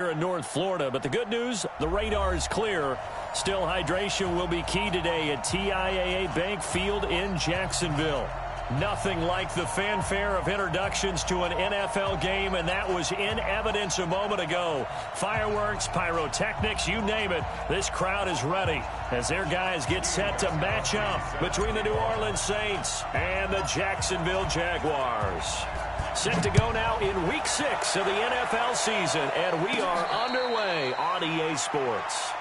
Here in North Florida, but the good news, the radar is clear. Still, hydration will be key today at TIAA Bank Field in Jacksonville. Nothing like the fanfare of introductions to an NFL game, and that was in evidence a moment ago. Fireworks, pyrotechnics, you name it. This crowd is ready as their guys get set to match up between the New Orleans Saints and the Jacksonville Jaguars. Set to go now in Week 6 of the NFL season, and we are underway on EA Sports.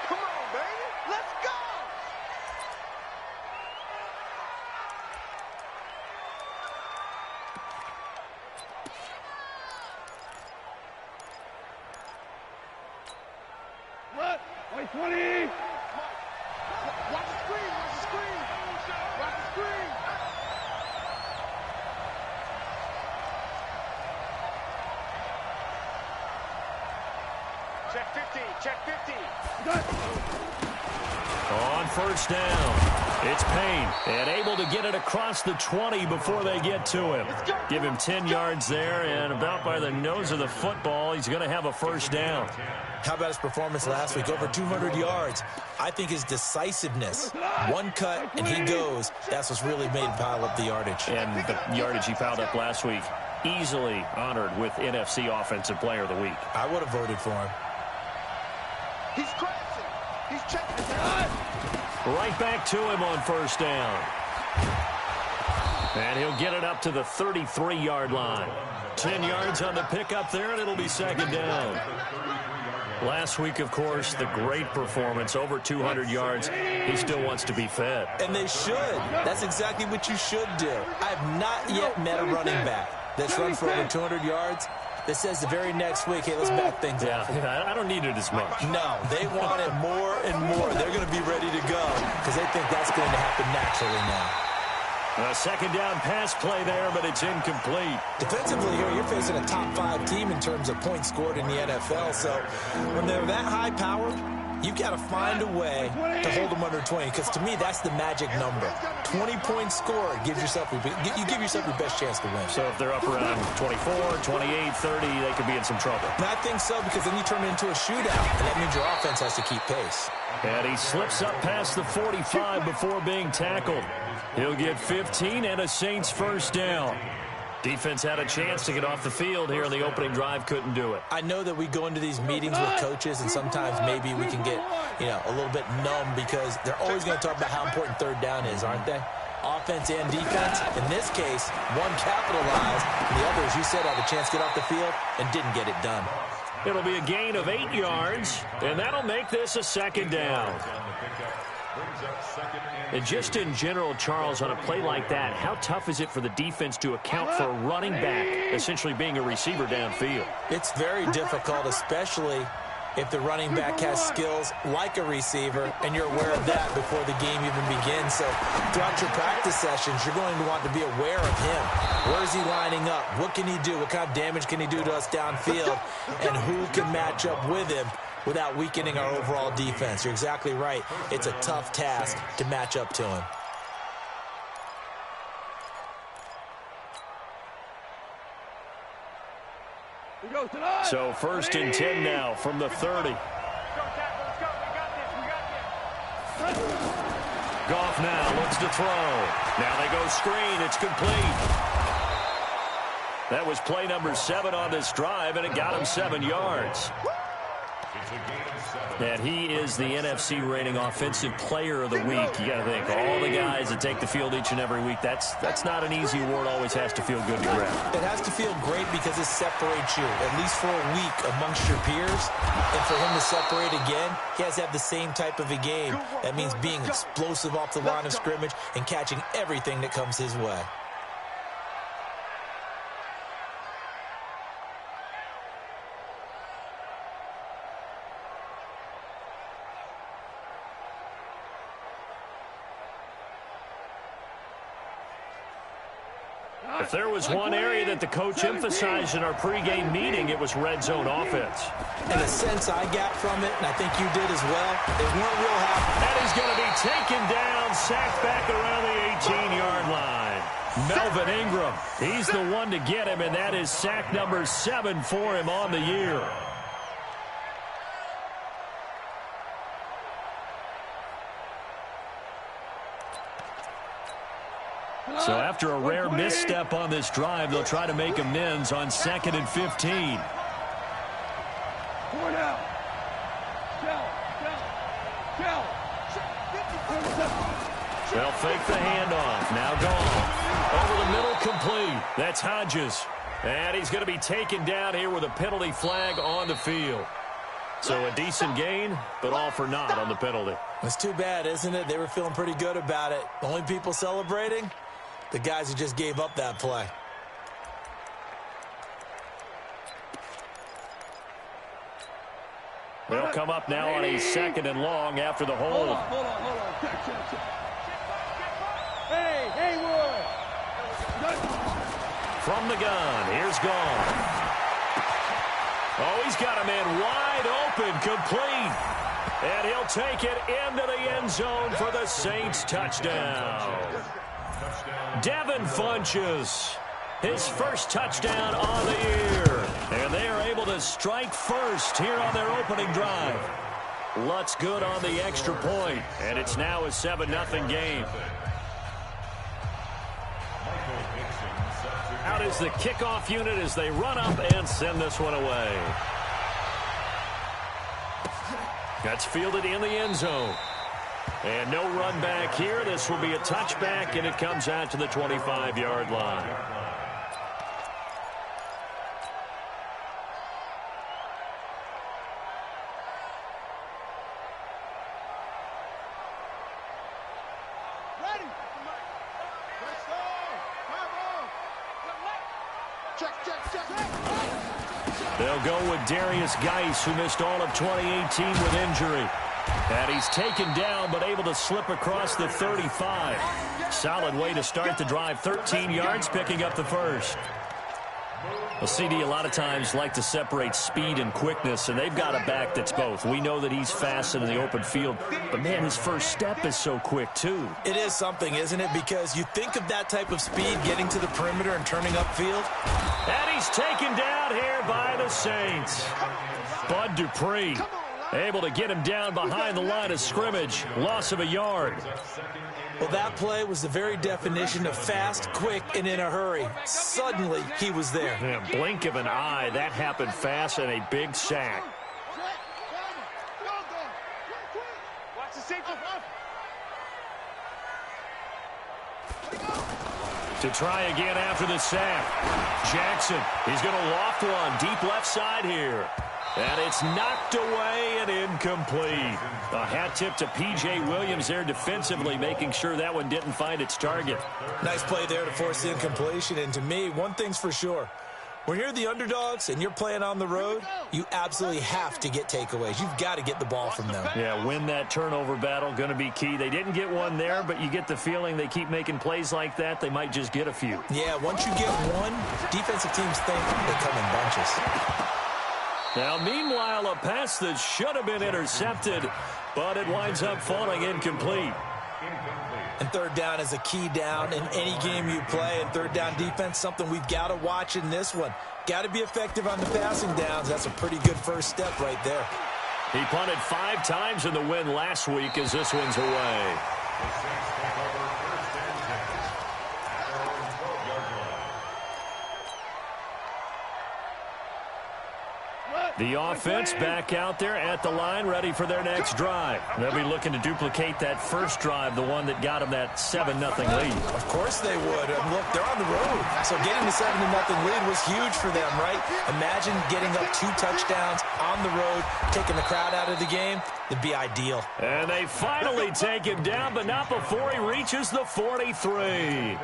Come on, baby. Let's go. What? Wait, 20. Watch the screen. Watch the screen. Watch the screen. Check 50, check 50. On first down, it's Payne, and able to get it across the 20 before they get to him. Give him 10 yards there, and about by the nose of the football, he's going to have a first down. How about his performance last week? Over 200 yards. I think his decisiveness, one cut, and he goes. That's what's really made him pile up the yardage. And the yardage he piled up last week, easily honored with NFC Offensive Player of the Week. I would have voted for him. He's crashing. He's checking his head. Right back to him on first down. And he'll get it up to the 33-yard line. 10 yards on the pickup there, and it'll be second down. Last week, of course, the great performance, over 200 yards. He still wants to be fed. And they should. That's exactly what you should do. I have not yet met a running back that's run for over 200 yards that says the very next week, hey, let's back things up. Yeah, I don't need it as much. No, they want it more and more. They're going to be ready to go because they think that's going to happen naturally now. A second down pass play there, but it's incomplete. Defensively here, you're facing a top 5 team in terms of points scored in the NFL. So when they're that high powered, you've got to find a way to hold them under 20, because to me, that's the magic number. 20 points scored gives yourself you give yourself your best chance to win. So if they're up around 24, 28, 30, they could be in some trouble. And I think so, because then you turn it into a shootout, and that means your offense has to keep pace. And he slips up past the 45 before being tackled. He'll get 15 and a Saints first down. Defense had a chance to get off the field here in the opening drive, couldn't do it. I know that we go into these meetings with coaches, and sometimes maybe we can get, a little bit numb because they're always going to talk about how important third down is, aren't they? Offense and defense. In this case, one capitalized, and the other, as you said, had a chance to get off the field and didn't get it done. It'll be a gain of 8 yards, and that'll make this a second down. And just in general, Charles, on a play like that, how tough is it for the defense to account for a running back essentially being a receiver downfield? It's very difficult, especially if the running back has skills like a receiver, and you're aware of that before the game even begins. So throughout your practice sessions, you're going to want to be aware of him. Where is he lining up? What can he do? What kind of damage can he do to us downfield? And who can match up with him without weakening our overall defense? You're exactly right. It's a tough task to match up to him. So first and 10 now from the 30. Goff now looks to throw. Now they go screen. It's complete. That was play number 7 on this drive, and it got him 7 yards. And he is the NFC rating Offensive Player of the Week. You got to think, all the guys that take the field each and every week, that's not an easy award. Always has to feel good to grab. It has to feel great because it separates you, at least for a week, amongst your peers. And for him to separate again, he has to have the same type of a game. That means being explosive off the line of scrimmage and catching everything that comes his way. If there was one area that the coach emphasized in our pregame meeting, it was red zone offense. And the sense I got from it, and I think you did as well, they weren't real happy. And he's going to be taken down, sacked back around the 18-yard line. Melvin Ingram, he's the one to get him, and that is sack number 7 for him on the year. So after a rare misstep on this drive, they'll try to make amends on 2nd and 15. They'll fake the handoff. Now gone. Over the middle, complete. That's Hodges. And he's going to be taken down here with a penalty flag on the field. So a decent gain, but all for naught on the penalty. It's too bad, isn't it? They were feeling pretty good about it. The only people celebrating? The guys who just gave up that play. They'll come up now on a 2nd and long after the hold. Hold on. Check. Hey, Haywood! From the gun, here's Gone. Oh, he's got a man wide open, complete. And he'll take it into the end zone for the Saints touchdown. Devin Funchess, his first touchdown on the year. And they are able to strike first here on their opening drive. Lutz good on the extra point, and it's now a 7-0 game. Out is the kickoff unit as they run up and send this one away. That's fielded in the end zone. And no run back here. This will be a touchback, and it comes out to the 25-yard line. They'll go with Darius Geis, who missed all of 2018 with injury. And he's taken down, but able to slip across the 35. Solid way to start the drive. 13 yards, picking up the first. Well, CD, a lot of times like to separate speed and quickness, and they've got a back that's both. We know that he's fast in the open field, but, man, his first step is so quick, too. It is something, isn't it? Because you think of that type of speed getting to the perimeter and turning upfield. And he's taken down here by the Saints. Bud Dupree able to get him down behind the line of scrimmage. Loss of a yard. Well, that play was the very definition of fast, quick, and in a hurry. Suddenly, he was there. Yeah, blink of an eye. That happened fast and a big sack. To try again after the sack. Jackson, he's going to loft one deep left side here. And it's knocked away and incomplete. A hat tip to P.J. Williams there defensively, making sure that one didn't find its target. Nice play there to force the incompletion. And to me, one thing's for sure. When you're the underdogs and you're playing on the road, you absolutely have to get takeaways. You've got to get the ball from them. Yeah, win that turnover battle, going to be key. They didn't get one there, but you get the feeling they keep making plays like that, they might just get a few. Yeah, once you get one, defensive teams think they come in bunches. Now, meanwhile, a pass that should have been intercepted, but it winds up falling incomplete. And third down is a key down in any game you play. And third down defense, something we've got to watch in this one. Got to be effective on the passing downs. That's a pretty good first step right there. He punted 5 times in the win last week as this one's away. The offense back out there at the line, ready for their next drive. They'll be looking to duplicate that first drive, the one that got them that 7-0 lead. Of course they would. Look, they're on the road. So getting the 7-0 lead was huge for them, right? Imagine getting up 2 touchdowns on the road, taking the crowd out of the game. It'd be ideal. And they finally take him down, but not before he reaches the 43.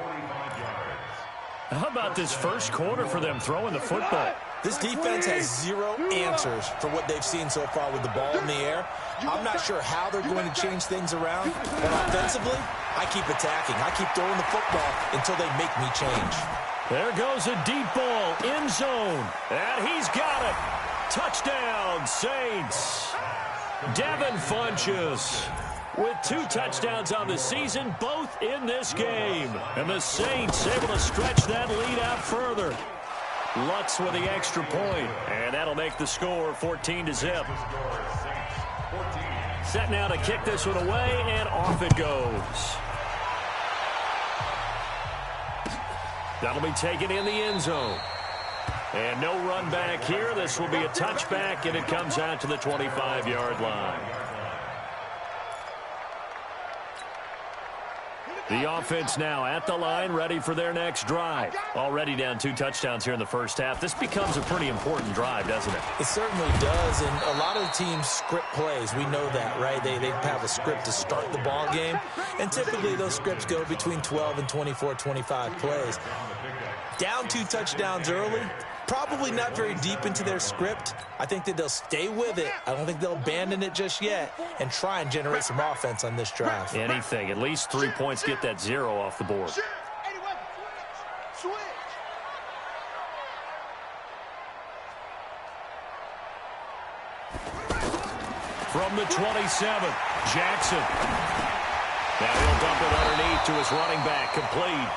How about this first quarter for them throwing the football? This defense has 0 answers for what they've seen so far with the ball in the air. I'm not sure how they're going to change things around, but offensively, I keep attacking. I keep throwing the football until they make me change. There goes a deep ball, end zone, and he's got it. Touchdown, Saints. Devin Funchess with 2 touchdowns on the season, both in this game. And the Saints able to stretch that lead out further. Lutz with the extra point, and that'll make the score 14-0. Set now to kick this one away, and off it goes. That'll be taken in the end zone. And no run back here. This will be a touchback, and it comes out to the 25-yard line. The offense now at the line, ready for their next drive. Already down 2 touchdowns here in the first half. This becomes a pretty important drive, doesn't it? It certainly does, and a lot of the teams script plays. We know that, right? They have a script to start the ball game, and typically those scripts go between 12 and 24, 25 plays. Down 2 touchdowns early, probably not very deep into their script. I think that they'll stay with it. I don't think they'll abandon it just yet and try and generate some offense on this drive. Anything. At least 3 points, get that 0 off the board. From the 27, Jackson. Now he'll dump it underneath to his running back, complete.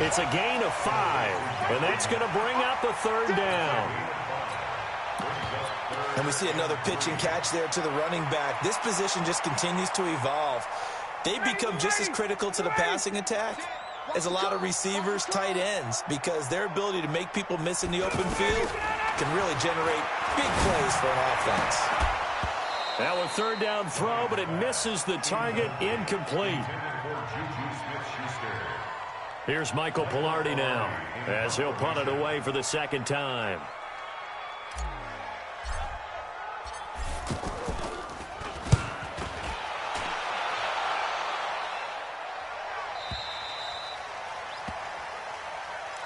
It's a gain of 5, and that's going to bring up a third down. And we see another pitch and catch there to the running back. This position just continues to evolve. They become just as critical to the passing attack as a lot of receivers, tight ends, because their ability to make people miss in the open field can really generate big plays for an offense. Now a third down throw, but it misses the target, incomplete. Here's Michael Pilardi now, as he'll punt it away for the second time.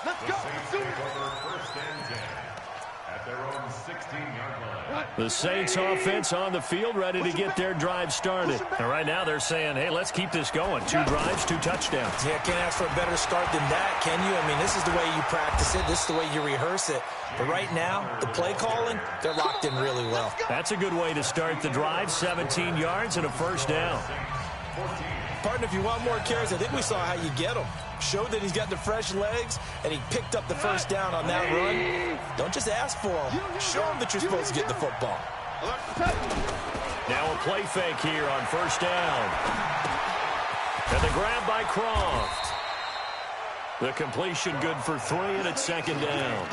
Let's go. The Saints offense on the field, ready to get their drive started. And right now they're saying, hey, let's keep this going. 2 drives, 2 touchdowns. Yeah, can't ask for a better start than that, can you? I mean, this is the way you practice it. This is the way you rehearse it. But right now, the play calling, they're locked in really well. That's a good way to start the drive. 17 yards and a first down. Partner, if you want more carries, I think we saw how you get them. Showed that he's got the fresh legs, and he picked up the first down on that run. Don't just ask for him. Show him that you're supposed to get the football. Now a play fake here on first down. And the grab by Croft. The completion good for 3, and it's second down.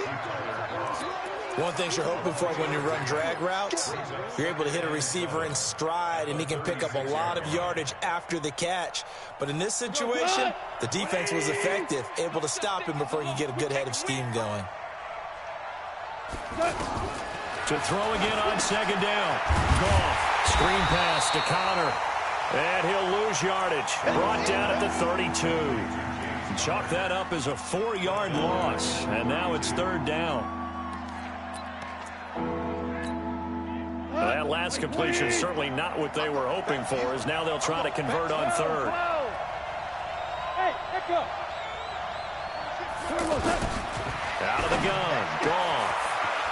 One thing you're hoping for when you run drag routes, you're able to hit a receiver in stride, and he can pick up a lot of yardage after the catch. But in this situation, the defense was effective, able to stop him before you get a good head of steam going. To throw again on second down. Goff, screen pass to Connor. And he'll lose yardage. Brought down at the 32. Chalk that up as a 4-yard loss. And now it's third down. That last completion is certainly not what they were hoping for, as now they'll try to convert on third. Out of the gun. Goff.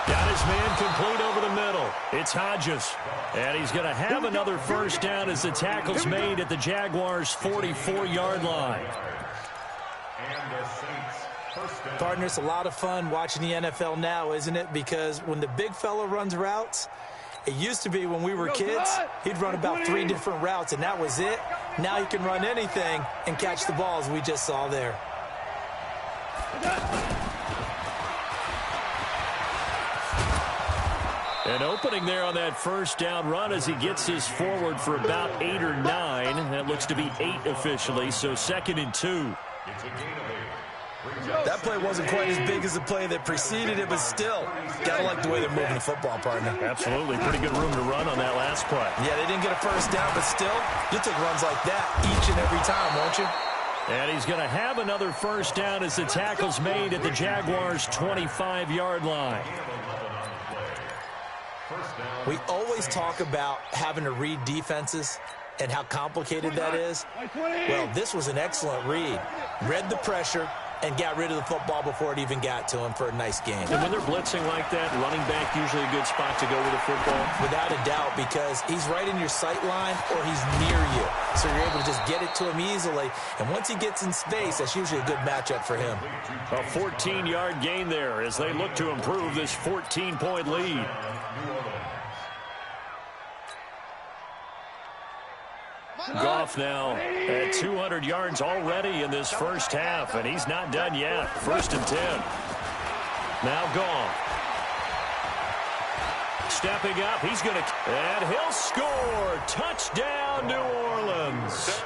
Got his man complete over the middle. It's Hodges. And he's going to have another first down as the tackle's made at the Jaguars' 44-yard line. Partner, it's a lot of fun watching the NFL now, isn't it? Because when the big fella runs routes, it used to be when we were kids, he'd run about 3 different routes, and that was it. Now he can run anything and catch the ball, as we just saw there. An opening there on that first down run as he gets his forward for about 8 or 9. That looks to be 8 officially, so 2nd and 2. That play wasn't quite as big as the play that preceded it, but still, gotta like the way they're moving the football, partner. Absolutely. Pretty good room to run on that last play. Yeah, they didn't get a first down, but still, you'll take runs like that each and every time, won't you? And he's going to have another first down as the tackle's made at the Jaguars' 25-yard line. We always talk about having to read defenses and how complicated that is. Well, this was an excellent read. Read the pressure and got rid of the football before it even got to him for a nice game. And when they're blitzing like that, running back usually a good spot to go with the football? Without a doubt, because he's right in your sight line or he's near you. So you're able to just get it to him easily. And once he gets in space, that's usually a good matchup for him. A 14-yard gain there as they look to improve this 14-point lead. Goff now at 200 yards already in this first half, and he's not done yet. 1st and 10. Now Goff. Stepping up, he's going to, and he'll score. Touchdown, New Orleans.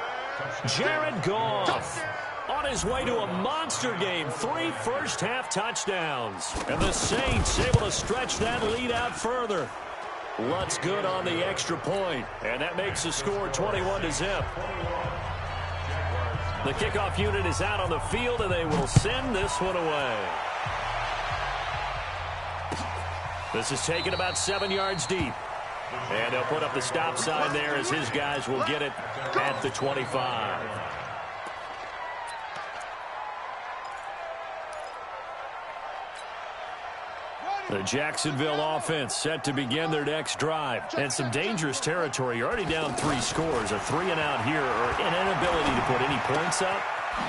Jared Goff on his way to a monster game. 3 first-half touchdowns. And the Saints able to stretch that lead out further. Lutz good on the extra point, and that makes the score 21-0. The kickoff unit is out on the field, and they will send this one away. This is taken about 7 yards deep. And they'll put up the stop sign there as his guys will get it at the 25. The Jacksonville offense set to begin their next drive. And some dangerous territory. You're already down 3 scores. A 3-and-out here or an inability to put any points up.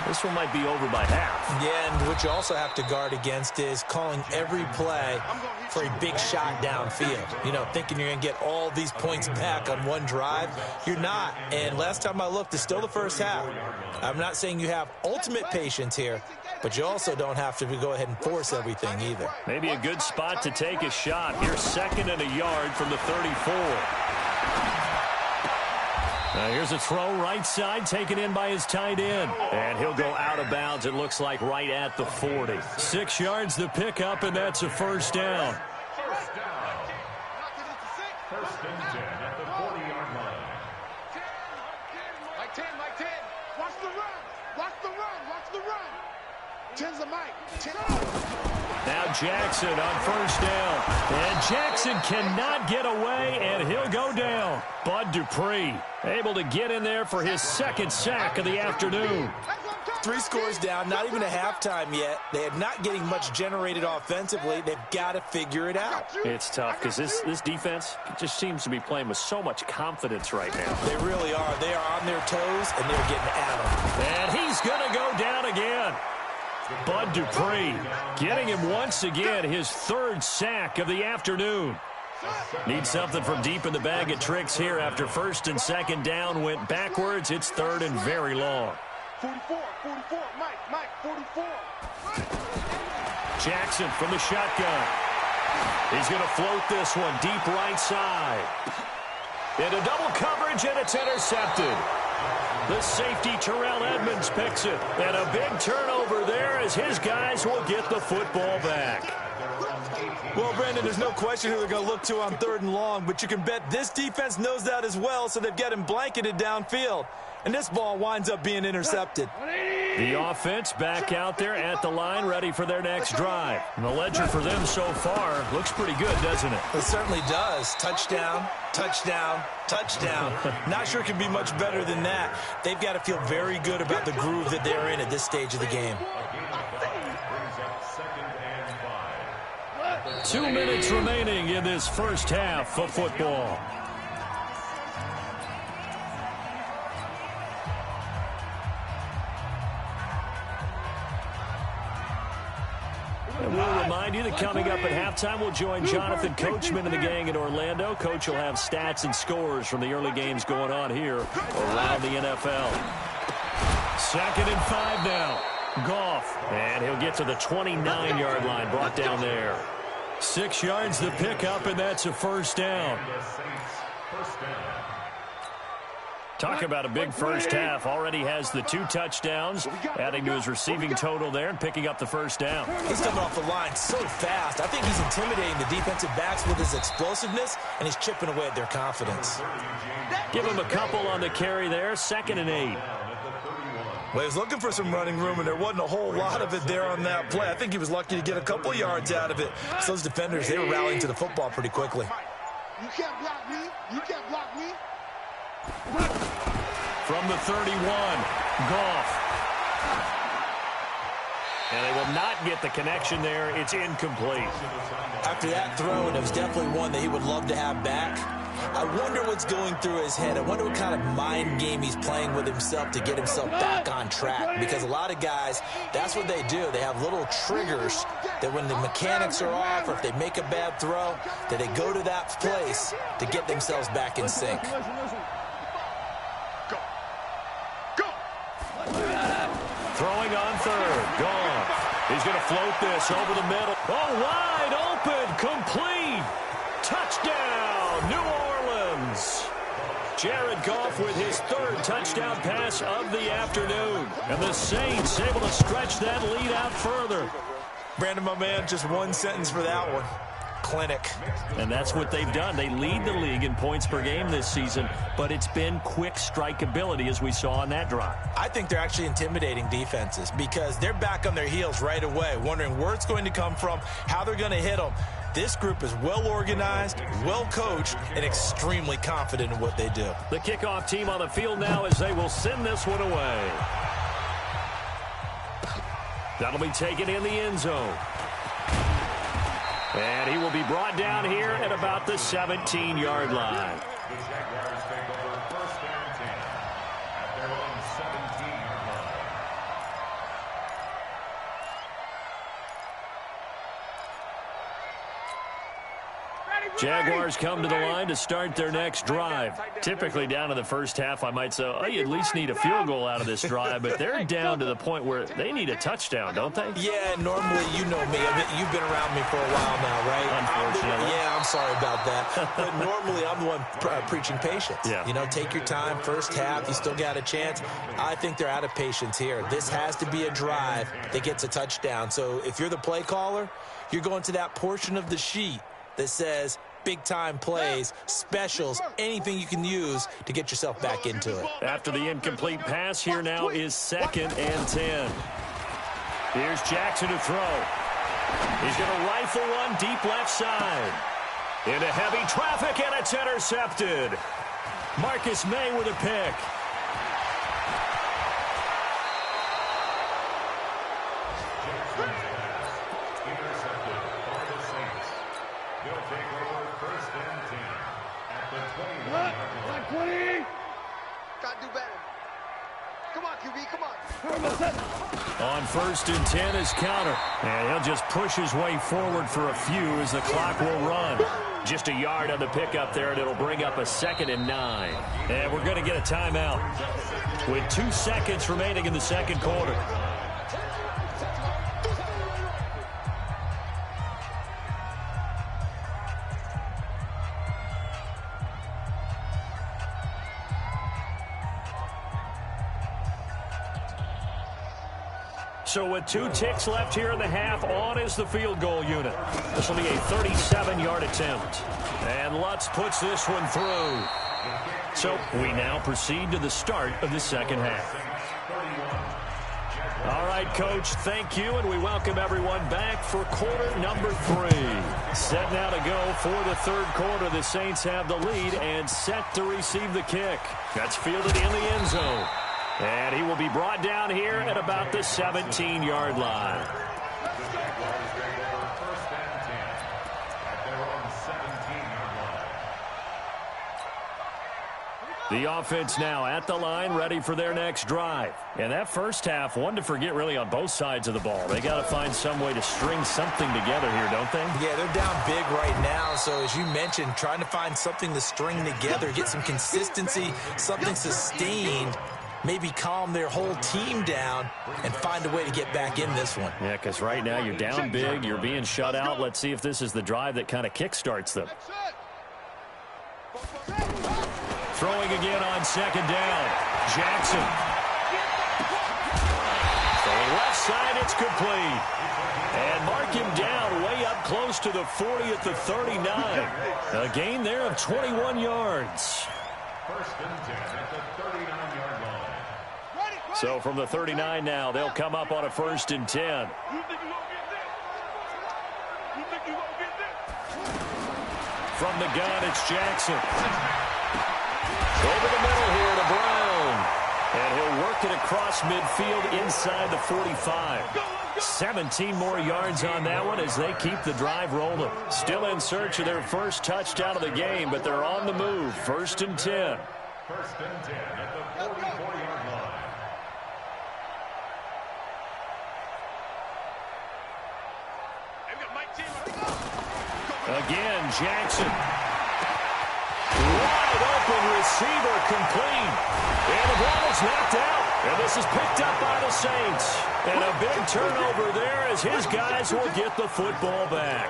This one might be over by half. Yeah, and what you also have to guard against is calling every play for a big shot downfield. You know, thinking you're going to get all these points back on one drive. You're not. And last time I looked, it's still the first half. I'm not saying you have ultimate patience here, but you also don't have to go ahead and force everything either. Maybe a good spot to take a shot. Here's 2nd and a yard from the 34. Now here's a throw right side taken in by his tight end. And he'll go out of bounds, it looks like, right at the 40. 6 yards the pickup, and that's a first down. First and 10 at the 40-yard line. Mike 10, Mike 10. Watch the run. Watch the run. Watch the run. 10's a Mike. 10. Now Jackson on first down. And Jackson cannot get away, and he'll go down. Bud Dupree able to get in there for his 2nd sack of the afternoon. 3 scores down, not even a halftime yet. They are not getting much generated offensively. They've got to figure it out. It's tough because this defense just seems to be playing with so much confidence right now. They really are. They are on their toes, and they're getting at them. And he's going to go down again. Bud Dupree getting him once again, his 3rd sack of the afternoon. Need something from deep in the bag of tricks here after 1st and 2nd down went backwards. It's 3rd and very long. 44, Mike, 44. Jackson from the shotgun. He's going to float this one deep right side. Into double coverage, and it's intercepted. The safety, Terrell Edmonds, picks it. And a big turnover there as his guys will get the football back. Well, Brandon, there's no question who they're going to look to on 3rd and long, but you can bet this defense knows that as well, so they've got him blanketed downfield. And this ball winds up being intercepted. The offense back out there at the line, ready for their next drive. And the ledger for them so far looks pretty good, doesn't it? It certainly does. Touchdown, touchdown, touchdown. Not sure it can be much better than that. They've got to feel very good about the groove that they're in at this stage of the game. 2 minutes remaining in this first half of football. And we'll remind you that coming up at halftime, we'll join Jonathan Coachman and the gang in Orlando. Coach will have stats and scores from the early games going on here around the NFL. 2nd and 5 now. Goff, and he'll get to the 29-yard line, brought down there. 6 yards the pickup, and that's a first down. Talk about a big first half. Already has the 2 touchdowns, adding to his receiving total there and picking up the first down. He's coming off the line so fast. I think he's intimidating the defensive backs with his explosiveness, and he's chipping away at their confidence. Give him a couple on the carry there. 2nd and 8. Well, he was looking for some running room, and there wasn't a whole lot of it there on that play. I think he was lucky to get a couple of yards out of it. So those defenders, they were rallying to the football pretty quickly. You can't block me. You can't block me. From the 31, Goff. And they will not get the connection there. It's incomplete. After that throw, and it was definitely one that he would love to have back, I wonder what's going through his head. I wonder what kind of mind game he's playing with himself to get himself back on track. Because a lot of guys, that's what they do. They have little triggers that when the mechanics are off or if they make a bad throw, that they go to that place to get themselves back in sync. Go. Throwing on third. Gone. He's going to float this over the middle. Oh, wide open. Complete. Touchdown, New Orleans. Jared Goff with his third touchdown pass of the afternoon. And the Saints able to stretch that lead out further. Brandon, my man, just one sentence for that one. Clinic. And that's what they've done. They lead the league in points per game this season, but it's been quick strike ability as we saw on that drive. I think they're actually intimidating defenses because they're back on their heels right away, wondering where it's going to come from, how they're going to hit them. This group is well organized, well coached, and extremely confident in what they do. The kickoff team on the field now as they will send this one away. That'll be taken in the end zone. And he will be brought down here at about the 17-yard line. The Jaguars take over first and 10 at their own 17-yard line. Jaguars come to the line to start their next drive. Typically down in the first half, I might say, oh, you at least need a field goal out of this drive, but they're down to the point where they need a touchdown, don't they? Yeah, normally, you know me. You've been around me for a while now, right? Unfortunately. Yeah, I'm sorry about that. But normally, I'm the one preaching patience. Yeah. You know, take your time. First half, you still got a chance. I think they're out of patience here. This has to be a drive that gets a touchdown. So if you're the play caller, you're going to that portion of the sheet that says big-time plays, specials, anything you can use to get yourself back into it. After the incomplete pass, here now is 2nd and 10. Here's Jackson to throw. He's going to rifle one deep left side. Into heavy traffic, and it's intercepted. Marcus May with a pick. On 1st and 10 is counter. And he'll just push his way forward for a few as the clock will run. Just a yard on the pickup there, and it'll bring up a 2nd and 9. And we're going to get a timeout with 2 seconds remaining in the second quarter. So with 2 ticks left here in the half, on is the field goal unit. This will be a 37-yard attempt. And Lutz puts this one through. So we now proceed to the start of the second half. All right, Coach, thank you, and we welcome everyone back for quarter number 3. Set now to go for the third quarter. The Saints have the lead and set to receive the kick. That's fielded in the end zone. And he will be brought down here at about the 17-yard line. The offense now at the line, ready for their next drive. And that first half, one to forget really on both sides of the ball. They got to find some way to string something together here, don't they? Yeah, they're down big right now. So as you mentioned, trying to find something to string together, get some consistency, something sustained. Maybe calm their whole team down and find a way to get back in this one. Yeah, because right now you're down big, you're being shut out. Let's see if this is the drive that kind of kickstarts them. Throwing again on 2nd down. Jackson. Throwing left side, it's complete. And mark him down way up close to the 40 at the 39. A gain there of 21 yards. 1st and 10 at the 39-yard line. So from the 39 now, they'll come up on a 1st and 10. From the gun, it's Jackson. Over the middle here to Brown. And he'll work it across midfield inside the 45. 17 more yards on that one as they keep the drive rolling. Still in search of their first touchdown of the game, but they're on the move. 1st and 10. 1st and 10 at the 44-yard line. Again, Jackson. Wide open receiver complete. And the ball is knocked out. And this is picked up by the Saints. And a big turnover there as his guys will get the football back.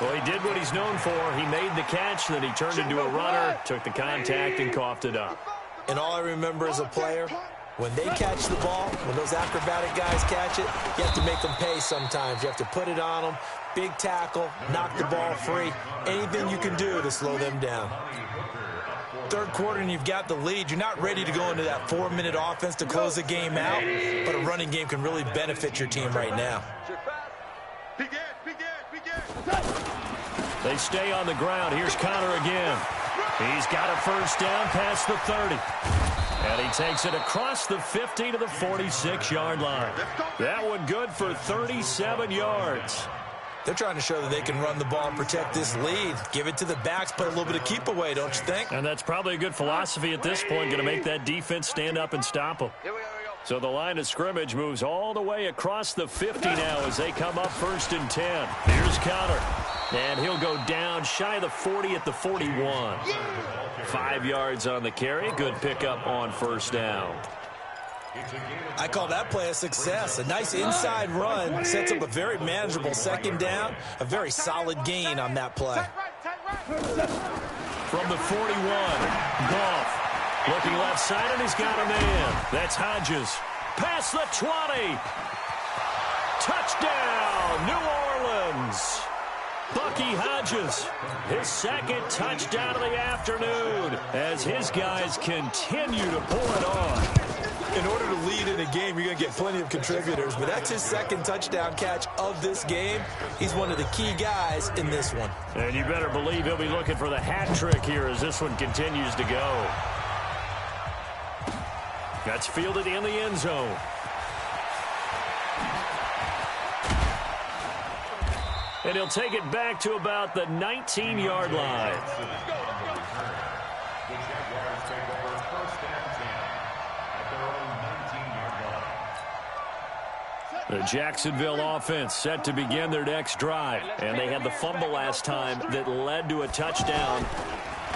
Well, he did what he's known for. He made the catch, then he turned into a runner, took the contact, and coughed it up. And all I remember as a player, when they catch the ball, when those acrobatic guys catch it, you have to make them pay sometimes. You have to put it on them, big tackle, knock the ball free, anything you can do to slow them down. Third quarter and you've got the lead. You're not ready to go into that 4-minute offense to close the game out, but a running game can really benefit your team right now. They stay on the ground. Here's Connor again. He's got a first down past the 30. And he takes it across the 50 to the 46-yard line. That one good for 37 yards. They're trying to show that they can run the ball and protect this lead. Give it to the backs, play a little bit of keep away, don't you think? And that's probably a good philosophy at this point, going to make that defense stand up and stop them. So the line of scrimmage moves all the way across the 50 now as they come up 1st and 10. Here's Connor. And he'll go down shy of the 40 at the 41. 5 yards on the carry. Good pickup on first down. I call that play a success. A nice inside run sets up a very manageable second down. A very solid gain on that play. From the 41, Goff looking left side, and he's got a man. That's Hodges. Past the 20. Touchdown, New Orleans. Bucky Hodges, his second touchdown of the afternoon as his guys continue to pull it on. In order to lead in a game, you're going to get plenty of contributors, but that's his second touchdown catch of this game. He's one of the key guys in this one. And you better believe he'll be looking for the hat trick here as this one continues to go. That's fielded in the end zone. And he'll take it back to about the 19-yard line. The Jacksonville offense set to begin their next drive. And they had the fumble last time that led to a touchdown.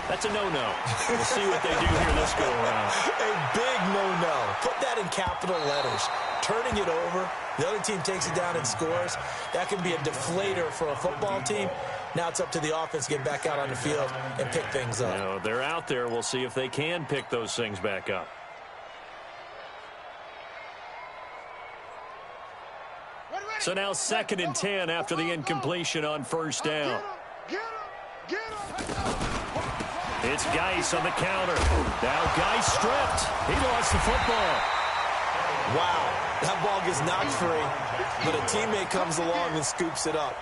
That's a no-no. We'll see what they do here this go-around. A big no-no. Put that in capital letters. Turning it over, the other team takes it down and scores. That can be a deflator for a football team. Now it's up to the offense to get back out on the field and pick things up. You know, they're out there. We'll see if they can pick those things back up. So now 2nd and 10 after the incompletion on first down. It's Geis on the counter. Now Geis stripped. He lost the football. Wow, that ball gets knocked free, but a teammate comes along and scoops it up.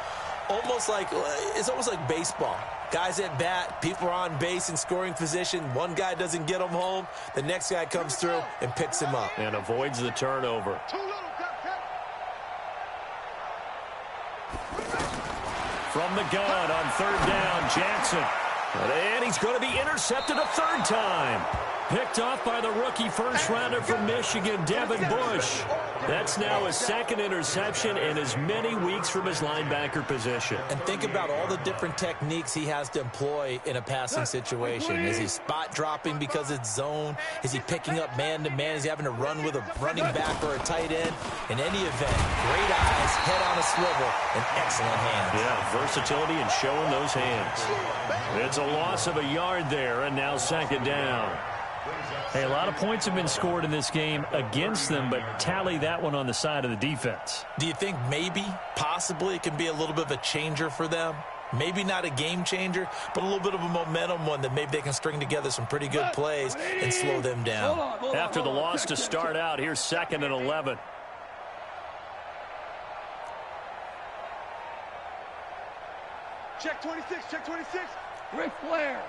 It's almost like baseball. Guys at bat, people are on base in scoring position. One guy doesn't get him home. The next guy comes through and picks him up. And avoids the turnover. From the gun on 3rd down, Jackson. And he's going to be intercepted a 3rd time. Picked off by the rookie first-rounder from Michigan, Devin Bush. That's now his 2nd interception in as many weeks from his linebacker position. And think about all the different techniques he has to employ in a passing situation. Is he spot dropping because it's zone? Is he picking up man-to-man? Is he having to run with a running back or a tight end? In any event, great eyes, head on a swivel, and excellent hands. Yeah, versatility and showing those hands. It's a loss of a yard there, and now 2nd down. Hey, a lot of points have been scored in this game against them, but tally that one on the side of the defense. Do you think maybe, possibly, it can be a little bit of a changer for them? Maybe not a game changer, but a little bit of a momentum one that maybe they can string together some pretty good plays and slow them down. After the loss to start out, here's 2nd and 11. Check 26, check 26. Ric Flair.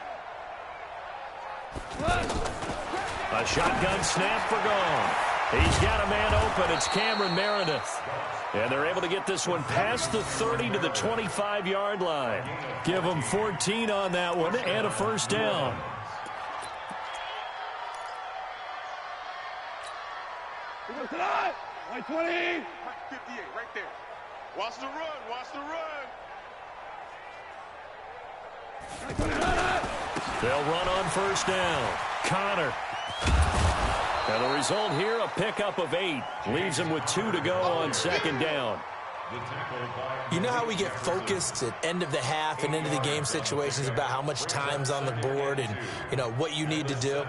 A shotgun snap for Gone. He's got a man open. It's Cameron Meredith. And they're able to get this one past the 30 to the 25-yard line. Give them 14 on that one and a first down. Tonight, 120. 58, right there. Watch the run, watch the run. They'll run on first down. Connor. And the result here, a pickup of 8. Leaves him with 2 to go on second down. You know how we get focused at end of the half and into the game situations about how much time's on the board and, you know, what you need to do?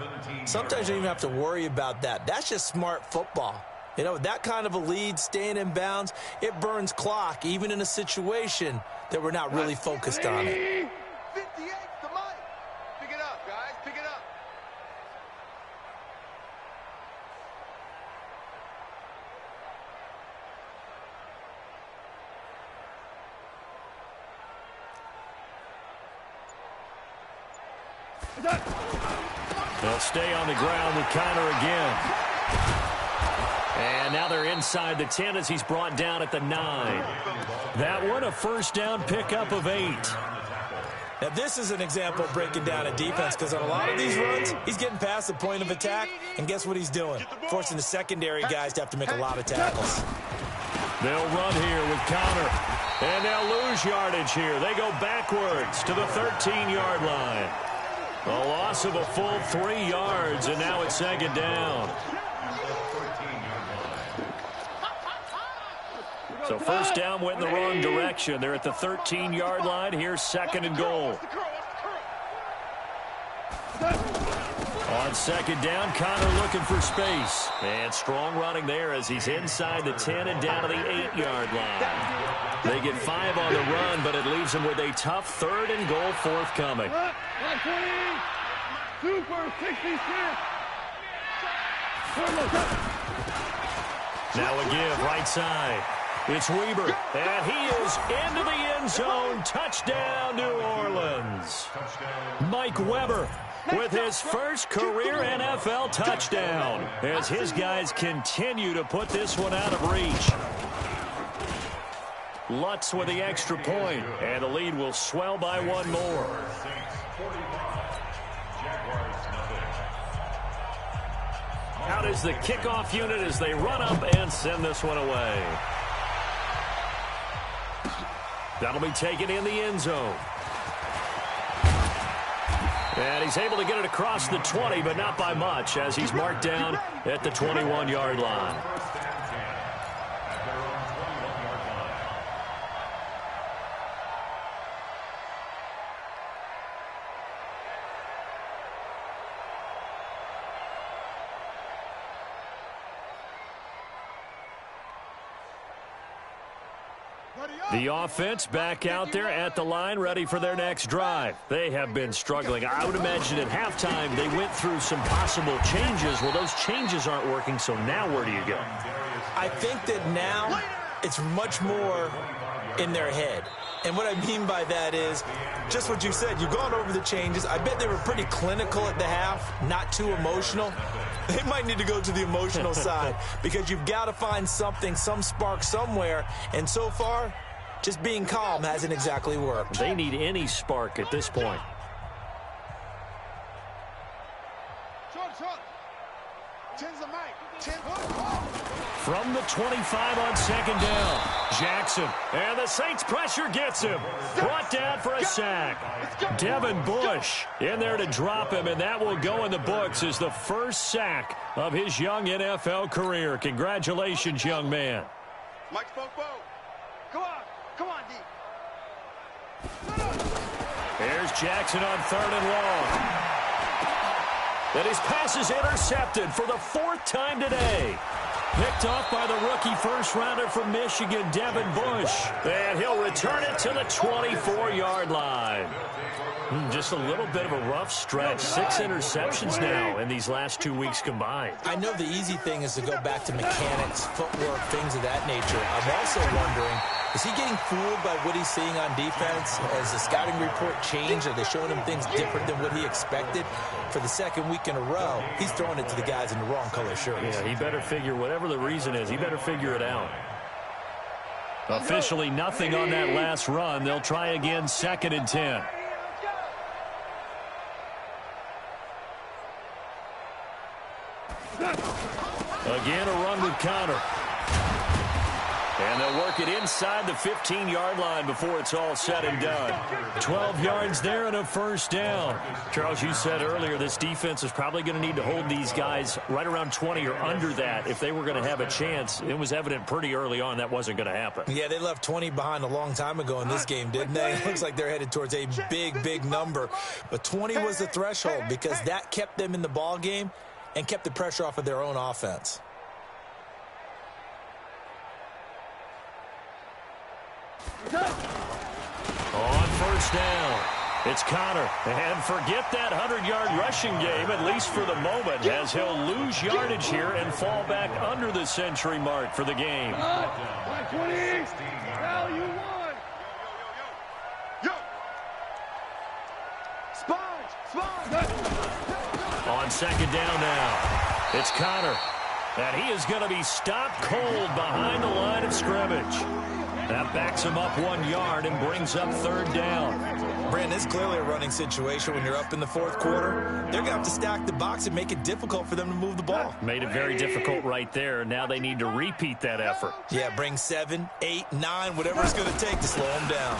Sometimes you don't even have to worry about that. That's just smart football. You know, with that kind of a lead, staying in bounds, it burns clock, even in a situation that we're not really focused on it. 58 to Mike. Pick it up, guys. Pick it up. They'll stay on the ground with Connor again. And now they're inside the 10 as he's brought down at the 9. That one, a first down pickup of 8. Now, this is an example of breaking down a defense because on a lot of these runs, he's getting past the point of attack, and guess what he's doing? Forcing the secondary guys to have to make a lot of tackles. They'll run here with Connor, and they'll lose yardage here. They go backwards to the 13-yard line. A loss of a full 3 yards, and now it's second down. So first down went in the wrong direction. They're at the 13-yard line. Here's second and goal. On second down, Connor looking for space. And strong running there as he's inside the 10 and down to the 8-yard line. They get 5 on the run, but it leaves them with a tough third and goal forthcoming. Super 66. Now a give right side. It's Weber, and he is into the end zone. Touchdown, New Orleans. Mike Weber with his first career NFL touchdown as his guys continue to put this one out of reach. Lutz with the extra point, and the lead will swell by 1 more. Out is the kickoff unit as they run up and send this one away. That'll be taken in the end zone. And he's able to get it across the 20, but not by much, as he's marked down at the 21-yard line. The offense back out there at the line, ready for their next drive. They have been struggling. I would imagine at halftime they went through some possible changes. Well, those changes aren't working, so now where do you go? I think that now it's much more in their head. And what I mean by that is just what you said. You've gone over the changes. I bet they were pretty clinical at the half, not too emotional. They might need to go to the emotional side because you've got to find something, some spark somewhere. And so far, just being calm hasn't exactly worked. They need any spark at this point. From the 25 on second down, Jackson, and the Saints pressure gets him. Brought down for a sack. Devin Bush in there to drop him, and that will go in the books as the first sack of his young NFL career. Congratulations, young man. Mike Spopo. Come on, D. Here's Jackson on 3rd and long. And his pass is intercepted for the 4th time today. Picked off by the rookie first-rounder from Michigan, Devin Bush. And he'll return it to the 24-yard line. Just a little bit of a rough stretch. 6 interceptions now in these last 2 weeks combined. I know the easy thing is to go back to mechanics, footwork, things of that nature. I'm also wondering, is he getting fooled by what he's seeing on defense? Has the scouting report changed? Are they showing him things different than what he expected? For the 2nd week in a row, he's throwing it to the guys in the wrong color shirts. Yeah, he better figure, whatever the reason is, he better figure it out. Officially nothing on that last run. They'll try again, 2nd and 10. Again, a run with Connor. And they'll work it inside the 15-yard line before it's all said and done. 12 yards there and a first down. Charles, you said earlier this defense is probably going to need to hold these guys right around 20 or under that if they were going to have a chance. It was evident pretty early on that wasn't going to happen. Yeah, they left 20 behind a long time ago in this game, didn't they? It looks like they're headed towards a big, big number. But 20 was the threshold because that kept them in the ball game and kept the pressure off of their own offense. On first down, it's Connor. And forget that 100-yard rushing game, at least for the moment, as he'll lose yardage here and fall back under the century mark for the game. 20. Now you won. Yo. Sponge. On second down now, it's Connor. And he is going to be stopped cold behind the line of scrimmage. That backs him up 1 yard and brings up third down. Brandon, it's clearly a running situation when you're up in the fourth quarter. They're going to have to stack the box and make it difficult for them to move the ball. Made it very difficult right there. Now they need to repeat that effort. Yeah, bring 7, 8, 9, whatever it's going to take to slow them down.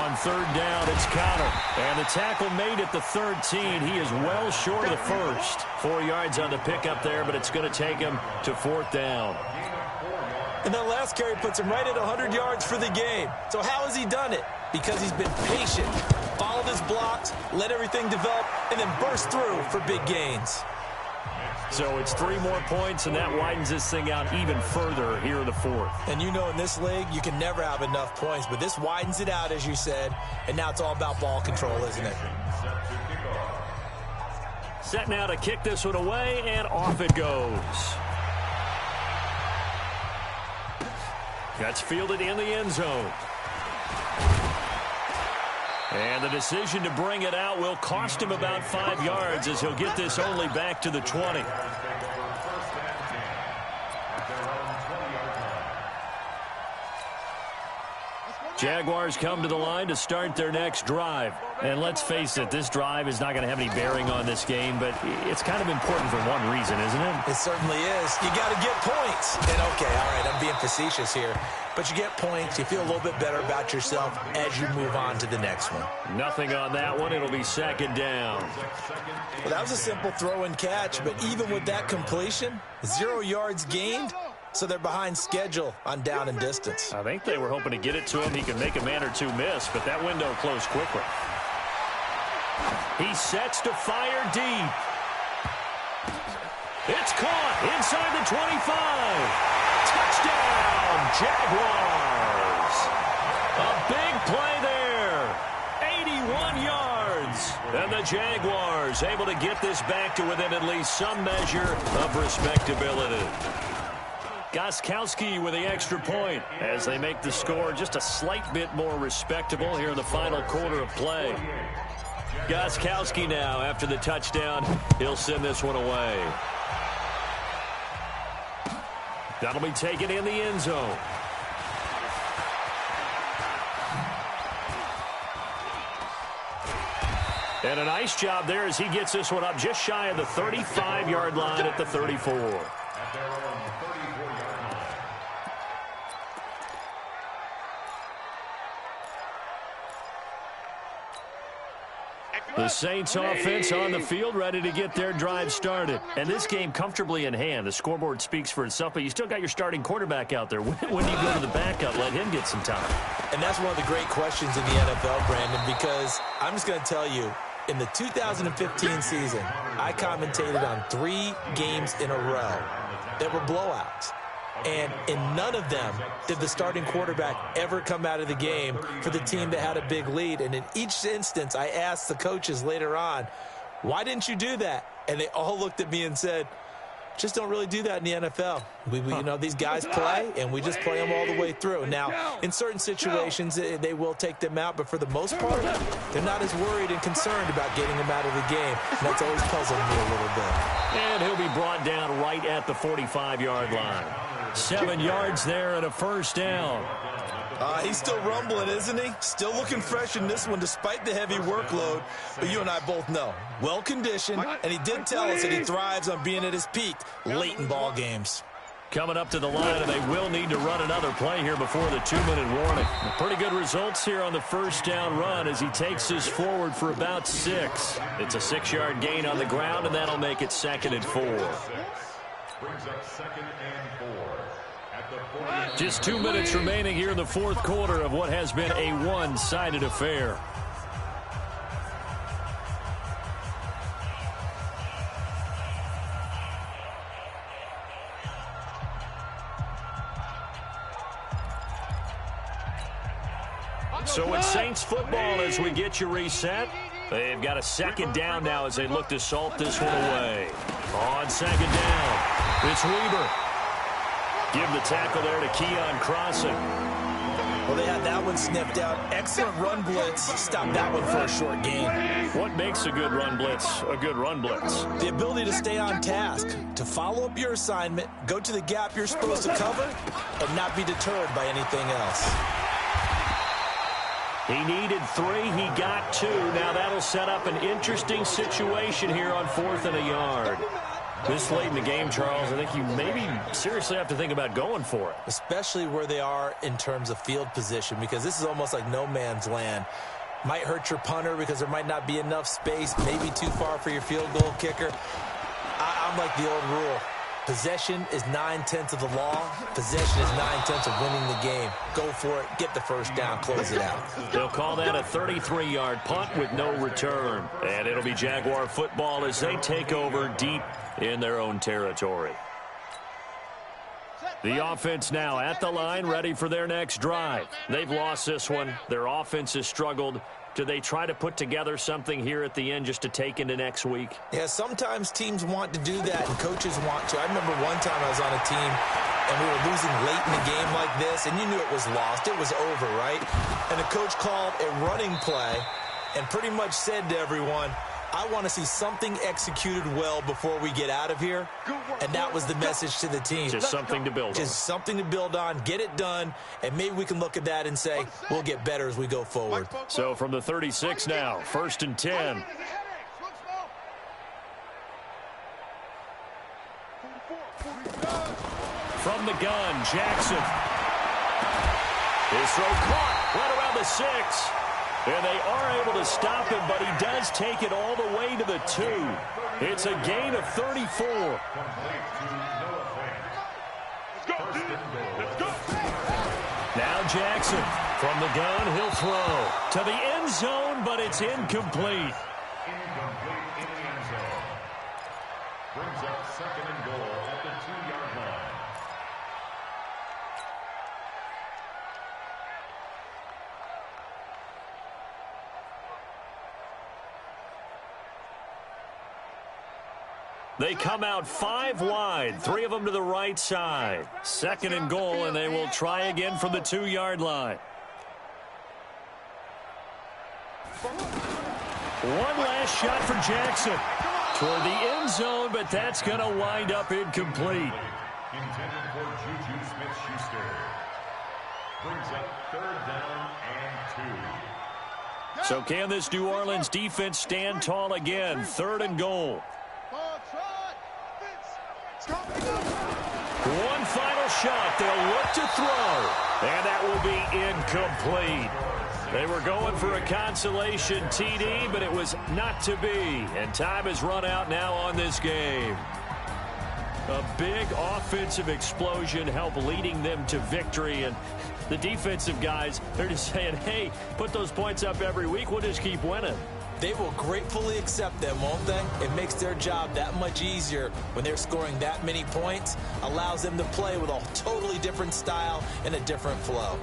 On third down, it's Connor. And the tackle made at the 13. He is well short of the first. 4 yards on the pickup there, but it's going to take him to fourth down. And that last carry puts him right at 100 yards for the game. So how has he done it? Because he's been patient, followed his blocks, let everything develop, and then burst through for big gains. So it's 3 more points, and that widens this thing out even further here in the fourth. And you know in this league, you can never have enough points, but this widens it out, as you said, and now it's all about ball control, isn't it? Set now to kick this one away, and off it goes. That's fielded in the end zone. And the decision to bring it out will cost him about 5 yards as he'll get this only back to the 20. Jaguars come to the line to start their next drive. And let's face it, this drive is not going to have any bearing on this game, but it's kind of important for one reason, isn't it? It certainly is. You got to get points. And okay, all right, I'm being facetious here. But you get points, you feel a little bit better about yourself as you move on to the next one. Nothing on that one. It'll be second down. Well, that was a simple throw and catch, but even with that completion, 0 yards gained. So they're behind schedule on down and distance. I think they were hoping to get it to him. He could make a man or two miss, but that window closed quickly. He sets to fire deep. It's caught inside the 25. Touchdown, Jaguars. A big play there. 81 yards. And the Jaguars able to get this back to within at least some measure of respectability. Gostkowski with the extra point as they make the score just a slight bit more respectable here in the final quarter of play. Gostkowski now, after the touchdown, he'll send this one away. That'll be taken in the end zone. And a nice job there as he gets this one up just shy of the 35-yard line at the 34. The Saints offense on the field, ready to get their drive started. And this game comfortably in hand. The scoreboard speaks for itself, but you still got your starting quarterback out there. When do you go to the backup, let him get some time? And that's one of the great questions in the NFL, Brandon, because I'm just going to tell you, in the 2015 season, I commentated on 3 games in a row that were blowouts. And in none of them did the starting quarterback ever come out of the game for the team that had a big lead. And in each instance, I asked the coaches later on, why didn't you do that? And they all looked at me and said, just don't really do that in the NFL. You know, these guys play, and we just play them all the way through. Now, in certain situations, they will take them out, but for the most part, they're not as worried and concerned about getting them out of the game. And that's always puzzled me a little bit. And he'll be brought down right at the 45-yard line. 7 yards there and a first down. He's still rumbling, isn't he? Still looking fresh in this one despite the heavy workload. But you and I both know, well-conditioned, and he did tell us that he thrives on being at his peak late in ball games. coming up to the line, and they will need to run another play here before the 2-minute warning. Pretty good results here on the first down run as he takes us forward for about 6. It's a 6-yard gain on the ground, and that'll make it 2nd and 4. Brings up 2nd and 4 at the 40. Just 2 minutes remaining here in the fourth quarter of what has been a one-sided affair. So it's Saints football as we get you reset. They've got a 2nd down now as they look to salt this one away. On 2nd down, it's Weaver. Give the tackle there to Keon Crossing. Well, they had that one sniffed out. Excellent run blitz. Stop that one for a short gain. What makes a good run blitz a good run blitz? The ability to stay on task, to follow up your assignment, go to the gap you're supposed to cover, and not be deterred by anything else. He needed 3. He got 2. Now that'll set up an interesting situation here on 4th and a yard. This late in the game, Charles, I think you maybe seriously have to think about going for it. Especially where they are in terms of field position, because this is almost like no man's land. Might hurt your punter because there might not be enough space, maybe too far for your field goal kicker. I'm like the old rule. Possession is 9/10 of the law. Possession is 9/10 of winning the game. Go for it. Get the first down. Close it out. They'll call that a 33-yard punt with no return. And it'll be Jaguar football as they take over deep in their own territory. The offense now at the line, ready for their next drive. They've lost this one. Their offense has struggled. Do they try to put together something here at the end just to take into next week? Yeah, sometimes teams want to do that and coaches want to. I remember one time I was on a team and we were losing late in the game like this, and you knew it was lost. It was over, right? And the coach called a running play and pretty much said to everyone, I want to see something executed well before we get out of here. And that was the message to the team. Just something to build on. Just something to build on, get it done, and maybe we can look at that and say, we'll get better as we go forward. So from the 36 now, 1st and 10. From the gun, Jackson. His throw caught right around the 6. And they are able to stop him, but he does take it all the way to the 2. It's a gain of 34. Now Jackson from the gun, he'll throw to the end zone, but it's incomplete. Incomplete in the end zone. Brings up 2nd and goal at the 2-yard line. They come out 5 wide, 3 of them to the right side. 2nd and goal, and they will try again from the 2-yard line. One last shot for Jackson toward the end zone, but that's going to wind up incomplete. Intended for Juju Smith-Schuster. Brings up 3rd down and 2. So can this New Orleans defense stand tall again? 3rd and goal. One final shot. They'll look to throw. And that will be incomplete. They were going for a consolation TD, but it was not to be. And time has run out now on this game. A big offensive explosion helped leading them to victory. And the defensive guys, they're just saying, hey, put those points up every week. We'll just keep winning. They will gratefully accept them, won't they? It makes their job that much easier when they're scoring that many points. Allows them to play with a totally different style and a different flow.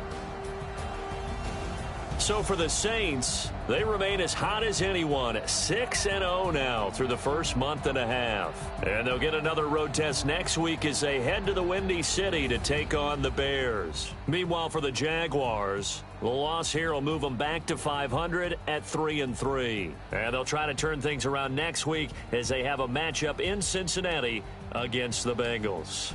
So for the Saints, they remain as hot as anyone, 6-0 now through the first month and a half. And they'll get another road test next week as they head to the Windy City to take on the Bears. Meanwhile, for the Jaguars, the loss here will move them back to 500 at 3-3. And they'll try to turn things around next week as they have a matchup in Cincinnati against the Bengals.